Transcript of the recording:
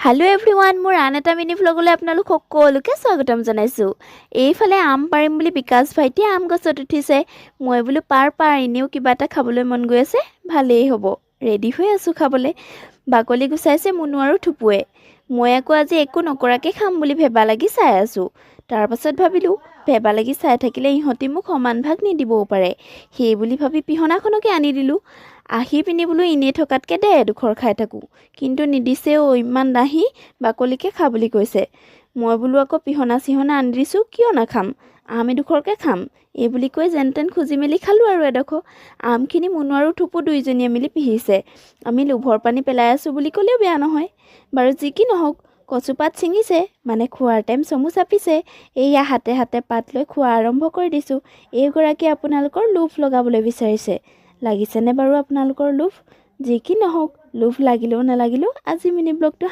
Hello' everyone, মোৰ আন এটা মিনি ভ্লগলৈ আপোনালোক সকলোকে স্বাগতম জনাইছোঁ। এইফালে আম পাৰিম বুলি বিকাশ ভাইটিয়ে আম গছত উঠিছে। মই বোলো পাৰ এনেও কিবা এটা খাবলৈ মন গৈ আছে, ভালেই হ'ব। ৰেডি হৈ আছোঁ খাবলৈ। বাকলি গুচাইছে মুনু আৰু থুপুৱে। মই আকৌ আজি একো নকৰাকৈ খাম বুলি ভেবা লাগি চাই আছোঁ। তাৰপাছত ভাবিলোঁ ভেবা লাগি চাই থাকিলে ইহঁতি মোক সমান ভাগ নিদিবও পাৰে। সেই বুলি ভাবি পিহনাখনকে আনি দিলোঁ। আহি পিনি বোলো এনেই থকাতকৈ দে এডোখৰ খাই থাকোঁ, কিন্তু নিদিছেও, ইমান দাহি বাকলিকে খা বুলি কৈছে। মই বোলো আকৌ পিহনা চিহনা আনি দিছোঁ, কিয় নাখাম, আম এডোখৰকে খাম। এই বুলি কৈ যেন তেন খুজি মেলি খালোঁ আৰু এডোখৰ। আমখিনি মুনু আৰু থুপু দুইজনীয়ে মিলি পিহিছে। আমি লোভৰ পানী পেলাই আছোঁ বুলি ক'লেও বেয়া নহয়। বাৰু যি কি নহওক, কচুপাত ছিঙিছে, মানে খোৱাৰ টাইম চমু চাপিছে। এইয়া হাতে হাতে পাত লৈ খোৱা আৰম্ভ কৰি দিছোঁ। এইগৰাকী আপোনালোকৰ লোভ লগাবলৈ বিচাৰিছে। লাগিছেনে বাৰু আপোনালোকৰ লোভ? যি কি নহওক, লোভ লাগিলেও নালাগিলেও আজি মিনি ব্লগটো